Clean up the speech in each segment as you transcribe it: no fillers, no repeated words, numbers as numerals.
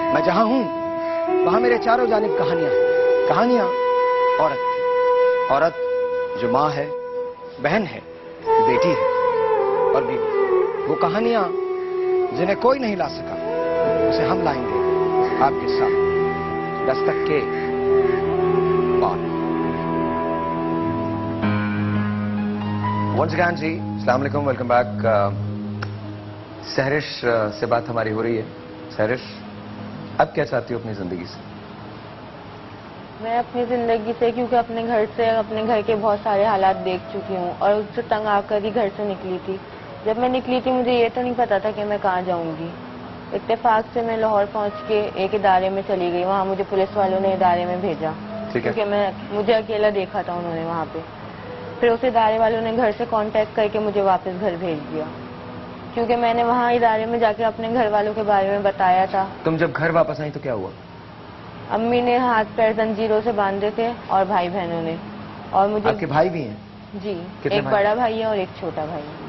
میں جہاں ہوں وہاں میرے چاروں جانب کہانیاں عورت جو ماں ہے، بہن ہے، بیٹی ہے اور بیوی، وہ کہانیاں جنہیں کوئی نہیں لا سکا اسے ہم لائیں گے آپ کے ساتھ دستک کے بعد۔ ونس اگین جی السلام علیکم، ویلکم بیک۔ سہرش سے بات ہماری ہو رہی ہے۔ سہرش، اب کیا چاہتی ہو اپنی زندگی سے؟ میں اپنی زندگی سے، کیونکہ اپنے گھر کے بہت سارے حالات دیکھ چکی ہوں اور اس سے تنگ آ کر ہی گھر سے نکلی تھی۔ جب میں نکلی تھی مجھے یہ تو نہیں پتا تھا کہ میں کہاں جاؤں گی۔ اتفاق سے میں لاہور پہنچ کے ایک ادارے میں چلی گئی، وہاں مجھے پولیس والوں نے ادارے میں بھیجا کیونکہ مجھے اکیلا دیکھا تھا انہوں نے وہاں پہ۔ پھر اس ادارے والوں نے گھر سے کانٹیکٹ کر کے مجھے واپس گھر بھیج دیا، کیونکہ میں نے وہاں ادارے میں جا کے اپنے گھر والوں کے بارے میں بتایا تھا۔ تم جب گھر واپس آئی تو کیا ہوا؟ امی نے ہاتھ پیر زنجیروں سے باندھے تھے اور بھائی بہنوں نے، اور مجھے… آپ کے بھائی بھی ہیں؟ جی، کتنے ایک بھائی؟ بڑا بھائی ہے اور ایک چھوٹا بھائی ہے۔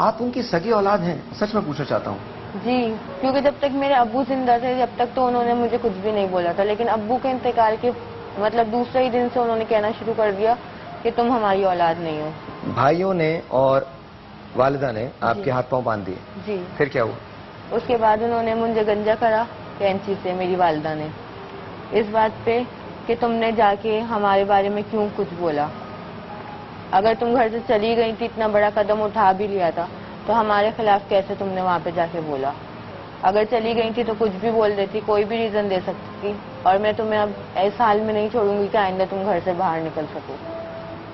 آپ ان کی سگی اولاد ہیں؟ سچ میں پوچھنا چاہتا ہوں۔ جی، کیونکہ جب تک میرے ابو زندہ تھے جب تک تو انہوں نے مجھے کچھ بھی نہیں بولا تھا، لیکن ابو کے انتقال کے دوسرے ہی دن سے انہوں نے کہنا شروع کر دیا کہ تم ہماری اولاد نہیں ہو۔ بھائیوں نے اور والدہ نے آپ جی کے ہاتھ پاؤں باندھ دیے؟ جی۔ پھر کیا ہوا؟ اس کے بعد انہوں نے مجھے گنجا کرا کینچی سے، میری والدہ نے، اس بات پہ کہ تم نے جا کے ہمارے بارے میں کیوں کچھ بولا؟ اگر تم گھر سے چلی گئی تھی، اتنا بڑا قدم اٹھا بھی لیا تھا، تو ہمارے خلاف کیسے تم نے وہاں پہ جا کے بولا؟ اگر چلی گئی تھی تو کچھ بھی بول دیتی، کوئی بھی ریزن دے سکتی تھی، اور میں تمہیں اب اس حال میں نہیں چھوڑوں گی کہ آئندہ تم گھر سے باہر نکل سکو،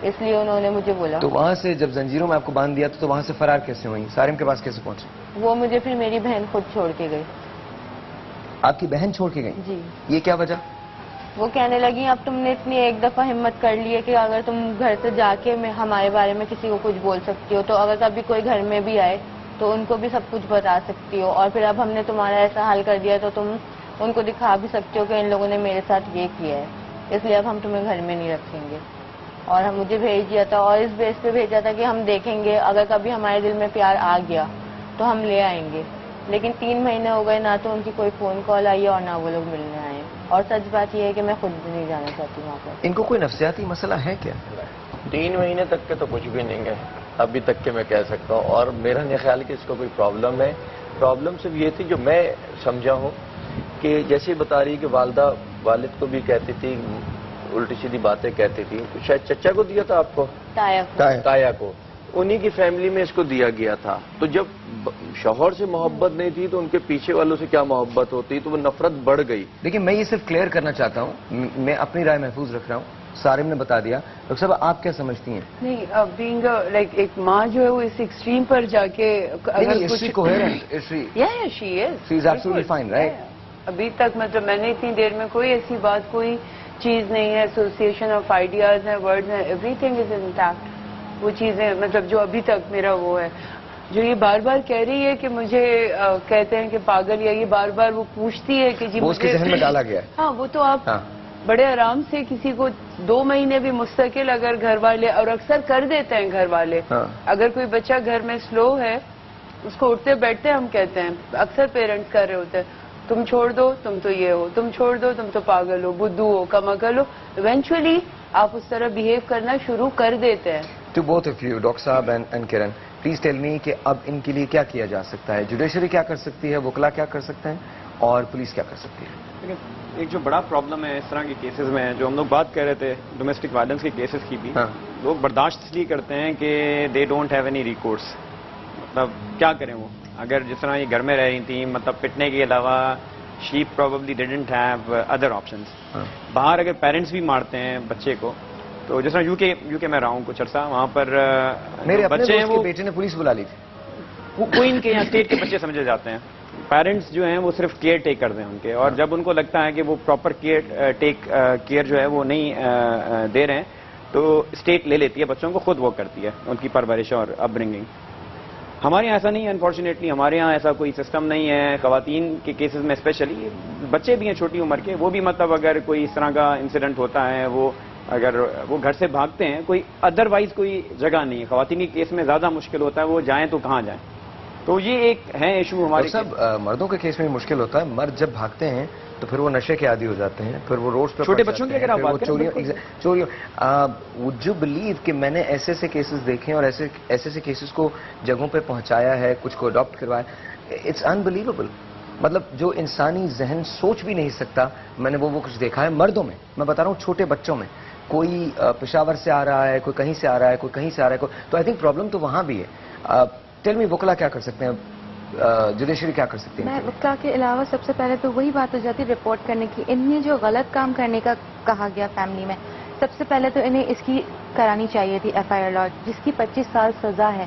اس لیے انہوں نے مجھے بولا۔ تو وہاں سے جب زنجیروں میں آپ کو باندھ دیا تو وہاں سے فرار کیسے ہوئی؟ سارم کے پاس کیسے پہنچے؟ وہ مجھے پھر میری بہن خود چھوڑ کے گئی۔ آپ کی بہن چھوڑ کے گئی؟ جی۔ یہ کیا وجہ؟ وہ کہنے لگی اب تم نے اتنی ایک دفعہ ہمت کر لی ہے کہ اگر تم گھر سے جا کے ہمارے بارے میں کسی کو کچھ بول سکتی ہو، تو اگر کبھی کوئی گھر میں بھی آئے تو ان کو بھی سب کچھ بتا سکتی ہو، اور پھر اب ہم نے تمہارا ایسا حال کر دیا تو تم ان کو دکھا بھی سکتے ہو کہ ان لوگوں نے میرے ساتھ یہ کیا ہے، اس لیے اب ہم تمہیں گھر میں نہیں رکھیں گے۔ اور ہم مجھے بھیج دیا تھا، اور اس بیس پہ بھیجا تھا کہ ہم دیکھیں گے، اگر کبھی ہمارے دل میں پیار آ گیا تو ہم لے آئیں گے، لیکن 3 مہینے ہو گئے، نہ تو ان کی کوئی فون کال آئی ہے اور نہ وہ لوگ ملنے آئے ہیں، اور سچ بات یہ ہے کہ میں خود بھی نہیں جانا چاہتی وہاں پر۔ ان کو کوئی نفسیاتی مسئلہ ہے کیا؟ 3 مہینے تک کے تو کچھ بھی نہیں ہے ابھی تک کے میں کہہ سکتا ہوں، اور میرا نہیں خیال کہ اس کو کوئی پرابلم ہے۔ پرابلم صرف یہ تھی جو میں سمجھا ہوں کہ جیسے بتا رہی کہ والدہ والد کو بھی کہتی تھی، الٹی سیدھی باتیں کہتی تھی، شاید چچا کو دیا تھا آپ کو، تایا کو، انہی کی فیملی میں اس کو دیا گیا تھا، تو جب شوہر سے محبت نہیں تھی تو ان کے پیچھے والوں سے کیا محبت ہوتی، تو وہ نفرت بڑھ گئی۔ لیکن میں یہ صرف کلیئر کرنا چاہتا ہوں، میں اپنی رائے محفوظ رکھ رہا ہوں، سارم نے بتا دیا۔ ڈاکٹر صاحب آپ کیا سمجھتی ہیں؟ نہیں، بینگ لائک ایک ماں جو ہے وہ اس ایکسٹریم پر جا کے اگر کچھ ابھی تک میں نے اتنی دیر میں کوئی ایسی بات، کوئی چیز نہیں ہے، ایسوسیشن آف آئیڈیاز ہیں، ورڈز ہیں، ایوری تھنگ از انٹیکٹ۔ وہ چیزیں جو ابھی تک میرا وہ ہے، جو یہ بار بار کہہ رہی ہے کہ مجھے کہتے ہیں کہ پاگل، یا یہ بار بار وہ پوچھتی ہے کہ جی وہ اس کے ذہن میں ڈالا گیا ہے۔ ہاں، وہ تو آپ بڑے آرام سے کسی کو 2 مہینے بھی مستقل اگر گھر والے، اور اکثر کر دیتے ہیں گھر والے، اگر کوئی بچہ گھر میں سلو ہے اس کو اٹھتے بیٹھتے ہم کہتے ہیں، اکثر پیرنٹس کر رہے ہوتے ہیں، تم چھوڑ دو تم تو یہ ہو، تم چھوڑ دو تم تو پاگل ہو، بدھو ہو، کم عقل ہو، ایونچولی آپ اس طرح بیہیو کرنا شروع کر دیتے ہیں۔ To both of you, doctor صاحب and Karan, please tell me کہ اب ان کے لیے کیا کیا جا سکتا ہے؟ جوڈیشری کیا کر سکتی ہے، وکلا کیا کر سکتے ہیں، اور پولیس کیا کر سکتی ہے؟ ایک جو بڑا پرابلم ہے اس طرح کے کیسز میں، جو ہم لوگ بات کر رہے تھے ڈومیسٹک وائلنس کے کیسز کی بھی، لوگ برداشت اس لیے کرتے ہیں کہ they don't have any recourse, مطلب کیا کریں وہ، اگر جس طرح یہ گھر میں رہ رہی تھیں، مطلب پٹنے کے علاوہ she probably didn't have other آپشنز۔ باہر اگر پیرنٹس بھی مارتے ہیں بچے کو، تو جس طرح یو کے میں رہا ہوں کچھ عرصہ، وہاں پر میرے اپنے بچے ہیں دوست کے بیٹے نے پولیس بلا لی تھی، کوئی ان کے یہاں اسٹیٹ کے بچے سمجھے جاتے ہیں، پیرنٹس جو ہیں وہ صرف کیئر ٹیکر ہیں ان کے، اور جب ان کو لگتا ہے کہ وہ پراپر کیئر جو ہے وہ نہیں دے رہے ہیں، تو اسٹیٹ لے لیتی ہے بچوں کو، خود وہ کرتی ہے ان کی پرورش اور اپ برنگنگ۔ ہمارے یہاں ایسا نہیں ہے انفارچونیٹلی، ہمارے یہاں ایسا کوئی سسٹم نہیں ہے، خواتین کے کیسز میں اسپیشلی، بچے بھی ہیں چھوٹی عمر کے، وہ بھی مطلب اگر کوئی اس طرح کا انسیڈنٹ ہوتا ہے، اگر وہ گھر سے بھاگتے ہیں، کوئی ادروائز کوئی جگہ نہیں ہے، خواتین کے کیس میں زیادہ مشکل ہوتا ہے، وہ جائیں تو کہاں جائیں، تو یہ ایک ہے ایشو ہمارے سب مردوں کے کیس میں مشکل ہوتا ہے. مرد جب بھاگتے ہیں تو پھر وہ نشے کے عادی ہو جاتے ہیں, پھر وہ روڈ پہ چھوٹے بچوں کی اگر آپ بات کریں چوریوں. وڈ یو بلیو کہ میں نے ایسے ایسے کیسز دیکھے اور ایسے ایسے کیسز کو جگہوں پہ پہنچایا ہے, کچھ کو اڈاپٹ کروایا. It's unbelievable. مطلب جو انسانی ذہن سوچ بھی نہیں سکتا, میں نے وہ کچھ دیکھا ہے مردوں میں. میں بتا رہا ہوں چھوٹے بچوں میں, کوئی پشاور سے آ رہا ہے, کوئی کہیں سے آ رہا ہے, کوئی کہیں سے آ رہا ہے, تو آئی تھنک پرابلم تو وہاں بھی ہے. ٹیل می وکلا کیا کر سکتے ہیں, جوڈیشری کیا کر سکتے ہیں؟ میں وکلا کے علاوہ سب سے پہلے تو وہی بات ہو جاتی ہے رپورٹ کرنے کی. ان میں جو غلط کام کرنے کا کہا گیا فیملی میں, سب سے پہلے تو انہیں اس کی کرانی چاہیے تھی FIR لاج, جس کی 25 سال سزا ہے.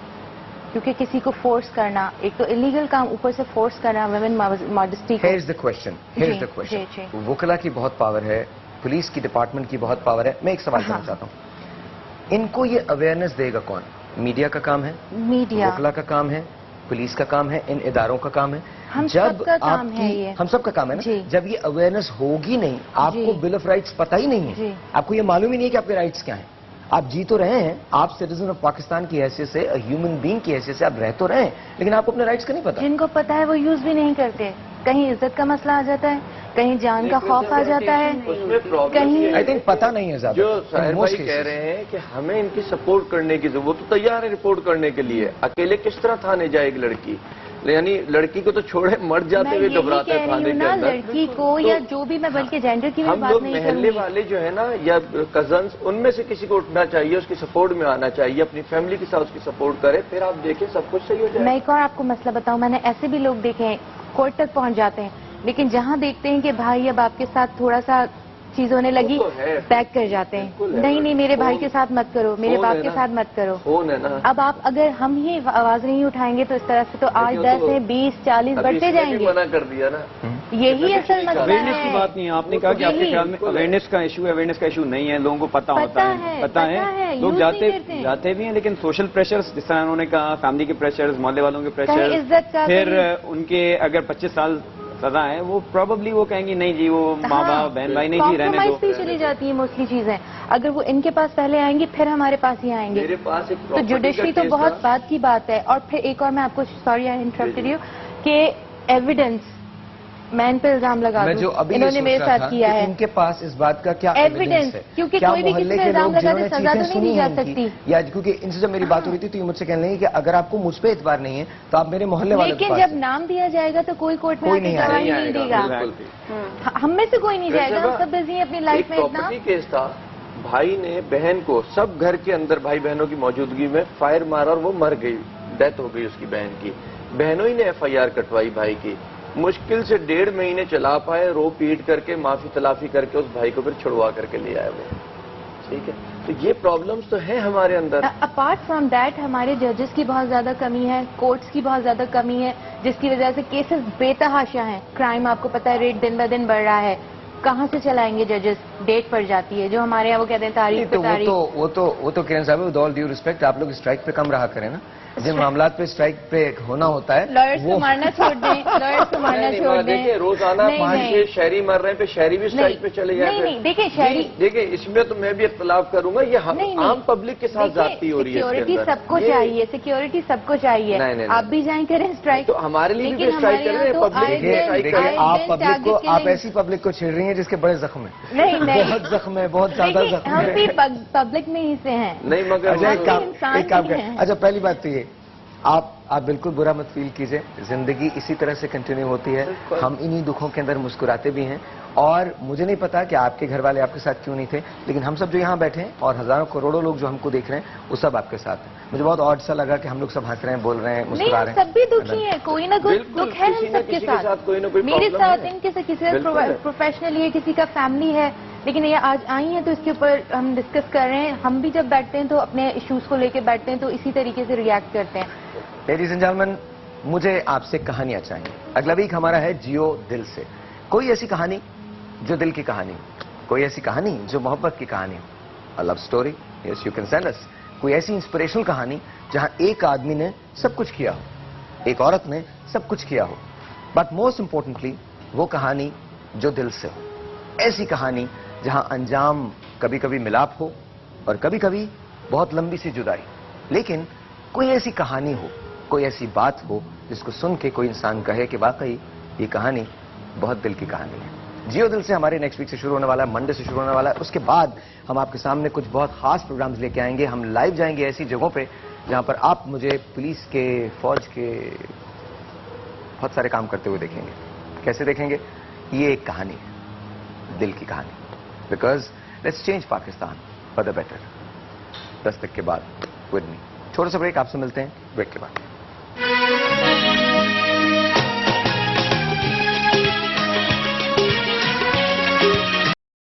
کیونکہ کسی کو فورس کرنا, ایک تو انلیگل کام, اوپر سے فورس کرنا ویمن ماڈسٹی کو. Here's the question. وکلا کی بہت پاور ہے, پولیس کی ڈپارٹمنٹ کی بہت پاور ہے. میں ایک سوال کرنا چاہتا ہوں, ان کو یہ اویئرنیس دے گا کون؟ میڈیا کا کام ہے, میڈیا, وکلا کا کام ہے, پولیس کا کام ہے, ان اداروں کا کام ہے. ہم سب کا کام ہے یہ. ہم سب کا کام ہے نا. جب یہ اویئرنیس ہوگی نہیں, آپ کو بل آف رائٹس پتہ ہی نہیں ہے, آپ کو یہ معلوم ہی نہیں ہے کہ آپ کے رائٹس کیا ہیں. آپ جی تو رہے ہیں, آپ سٹیزن آف پاکستان کی حیثیت سے, ہیومن بینگ کی حیثیت سے آپ رہ تو رہے ہیں, لیکن آپ کو اپنے رائٹس کا نہیں پتا. جن کو پتا ہے وہ یوز بھی نہیں کرتے. کہیں عزت کا مسئلہ آ جاتا ہے, کہیں جان کا خوف آ جاتا ہے, کہیں آئی تھنک پتہ نہیں ہے زیادہ. جو ساحر بھائی کہہ رہے ہیں کہ ہمیں ان کی سپورٹ کرنے کی ضرورت, وہ تو تیار ہے رپورٹ کرنے کے لیے. اکیلے کس طرح تھانے جائے ایک لڑکی, یعنی لڑکی کو تو چھوڑے مر جاتے ہوئے گھبراتے ہیں تھانے کے اندر. لڑکی کو یا جو بھی, میں بلکہ جینڈر کی ہم بات لوگ نہیں کروں محلے گی. والے جو ہے نا, یا کزنس, ان میں سے کسی کو اٹھنا چاہیے, اس کی سپورٹ میں آنا چاہیے, اپنی فیملی کے ساتھ اس کی سپورٹ کرے, پھر آپ دیکھیں سب کچھ صحیح ہو جائے. میں ایک اور آپ کو مسئلہ بتاؤں, میں نے ایسے بھی لوگ دیکھے ہیں کورٹ تک پہنچ جاتے ہیں, لیکن جہاں دیکھتے ہیں کہ بھائی اب آپ کے ساتھ تھوڑا سا چیز ہونے لگی, بیک کر جاتے ہیں. نہیں میرے بھائی کے ساتھ مت کرو, میرے باپ کے ساتھ مت کرو. اب آپ اگر ہم ہی آواز نہیں اٹھائیں گے تو اس طرح سے تو آج 10 ہیں, 20, 40 بڑھتے جائیں گے. منع کر دیا نا, یہی اصل مسئلہ اویئرنیس کی ہے. بات نہیں ہے. آپ نے کہا کہ آپ کے خیال میں اویئرنیس کا ایشو ہے, اویئرنیس کا ایشو نہیں ہے, لوگوں کو پتا ہوتا ہے, پتا ہے, لوگ جاتے بھی ہیں, لیکن سوشل پریشرز, جس طرح انہوں نے کہا, فیملی کے پریشرز, محلے والوں کے پریشرز, پھر ان کے اگر 25 سال سزا ہے, وہ پروبیبلی وہ کہیں گی نہیں جی, وہ ماں باپ بہن بھائی نہیں جی, رہنے دو. بھی چلی جاتی ہیں موسٹلی چیزیں. اگر وہ ان کے پاس پہلے آئیں گی پھر ہمارے پاس ہی آئیں گے. میرے پاس ایک تو جوڈیشری تو بہت بات کی بات ہے. اور پھر ایک اور میں آپ کو, سوری آئی انٹرپٹڈ یو, کہ ایویڈنس, میں ان پہ الزام لگا دوں, انہوں نے میرے ساتھ کیا ہے. ان کے پاس اس بات کا کیا ایویڈنس, کیونکہ کوئی بھی کسی پہ الزام لگا دے سزا تو نہیں دی جا سکتی. یا کیونکہ ان سے جب میری بات ہو رہی تھی تو یہ مجھ سے کہنے لگے کہ اگر آپ کو مجھ پہ اعتبار نہیں ہے تو آپ میرے محلے والے, لیکن جب نام دیا جائے گا تو کوئی کورٹ میں گواہی نہیں دے گا. ہم میں سے کوئی نہیں جائے گا, ہم سب بزی ہیں اپنی لائف میں. اتنا کیس تھا, بھائی نے بہن کو, سب گھر کے اندر بھائی بہنوں کی موجودگی میں فائر مارا اور وہ مر گئی, ڈیتھ ہو گئی اس کی بہن کی. بہنوں ہی نے FIR کٹوائی بھائی کی. مشکل سے 1.5 مہینے چلا پائے, رو پیٹ کر کے, معافی تلافی کر کے اس بھائی کو پھر چھڑوا کر کے لے آئے وہ. ٹھیک ہے, تو یہ پرابلمز تو ہیں ہمارے اندر. اپارٹ فرام دیٹ ہمارے ججز کی بہت زیادہ کمی ہے, کورٹس کی بہت زیادہ کمی ہے, جس کی وجہ سے کیسز بے تحاشا ہیں. کرائم آپ کو پتا ہے ریٹ دن بہ دن بڑھ رہا ہے. کہاں سے چلائیں گے ججز, ڈیٹ پڑ جاتی ہے. جو ہمارے یہاں وہ کہتے ہیں تاریخ پہ تاریخ. وہ تو کرن صاحب, ود آل ڈیو ریسپیکٹ, آپ لوگ اسٹرائک پہ کم رہا کریں نا. جن معاملات پہ اسٹرائک پہ ہونا ہوتا ہے, لائرز کو مارنا چھوڑ دیں, لائرز کو مارنا چھوڑ دیں. دیکھیں روزانہ 5-6 شہری مر رہے ہیں, پہ شہری بھی اسٹرائک پہ چلے جائیں. نہیں دیکھیں شہری, دیکھیں اس میں تو میں بھی اختلاف کروں گا, یہ عام پبلک کے ساتھ زیادتی ہو رہی ہے. سیکیورٹی سب کو چاہیے, سیکیورٹی سب کو چاہیے. آپ بھی جائیں کریں اسٹرائک, تو ہمارے لیے بھی اسٹرائک کر رہے ہیں. آپ پبلک کو, آپ ایسی پبلک کو چھیڑ رہی ہیں جس کے بڑے زخم ہیں. نہیں بہت زخم ہے, بہت زیادہ زخم ہم ہے. بھی پبلک میں ہی سے ہیں. نہیں مگر ایک کام کریں. اچھا پہلی بات تو یہ, آپ بالکل برا مت فیل کیجئے, زندگی اسی طرح سے کنٹینیو ہوتی ہے. ہم انہی دکھوں کے اندر مسکراتے بھی ہیں, اور مجھے نہیں پتا کہ آپ کے گھر والے آپ کے ساتھ کیوں نہیں تھے, لیکن ہم سب جو یہاں بیٹھے ہیں اور ہزاروں کروڑوں لوگ جو ہم کو دیکھ رہے ہیں وہ سب آپ کے ساتھ ہیں. مجھے بہت آڈ سا لگا کہ ہم لوگ سب ہنس رہے ہیں, بول رہے ہیں, مسکرا رہے ہیں. سب بھی دکھی ہیں, کوئی نہ کوئی دکھ ہے ہم سب کے ساتھ. میرے ساتھ, ان کے ساتھ, کسی کا پروفیشنلی ہے, کسی کا فیملی ہے, لیکن یہ آج آئی ہیں تو اس کے اوپر ہم ڈسکس کر رہے ہیں. ہم بھی جب بیٹھتے ہیں تو اپنے ایشوز کو لے کے بیٹھتے ہیں تو اسی طریقے سے ریئیکٹ کرتے ہیں. لیڈیز اینڈ جینٹلمین, مجھے آپ سے کہانیاں چاہیے. اگلا ویک ہمارا ہے جیو دل سے. کوئی ایسی کہانی جو دل کی کہانی ہو, کوئی ایسی کہانی جو محبت کی کہانی ہو, love story, yes you can send us. کوئی ایسی انسپریشنل کہانی جہاں ایک آدمی نے سب کچھ کیا ہو, ایک عورت نے سب کچھ کیا ہو, بٹ موسٹ امپورٹنٹلی وہ کہانی جو دل سے ہو. ایسی کہانی جہاں انجام کبھی کبھی ملاپ ہو اور کبھی کبھی بہت لمبی سی جدائی, لیکن کوئی ایسی کہانی ہو, کوئی ایسی بات ہو جس کو سن کے کوئی انسان کہے کہ واقعی یہ کہانی بہت دل کی کہانی ہے. جیو دل سے ہمارے نیکسٹ ویک سے شروع ہونے والا ہے, منڈے سے شروع ہونے والا ہے. اس کے بعد ہم آپ کے سامنے کچھ بہت خاص پروگرامز لے کے آئیں گے. ہم لائیو جائیں گے ایسی جگہوں پہ جہاں پر آپ مجھے پولیس کے, فوج کے بہت سارے کام کرتے ہوئے دیکھیں گے. کیسے دیکھیں گے؟ یہ ایک کہانی ہے, دل کی کہانی. Because let's change Pakistan for the better. 10 تک کے بعد ود می. چھوٹا سا بریک, آپ سے ملتے ہیں بریک کے بعد.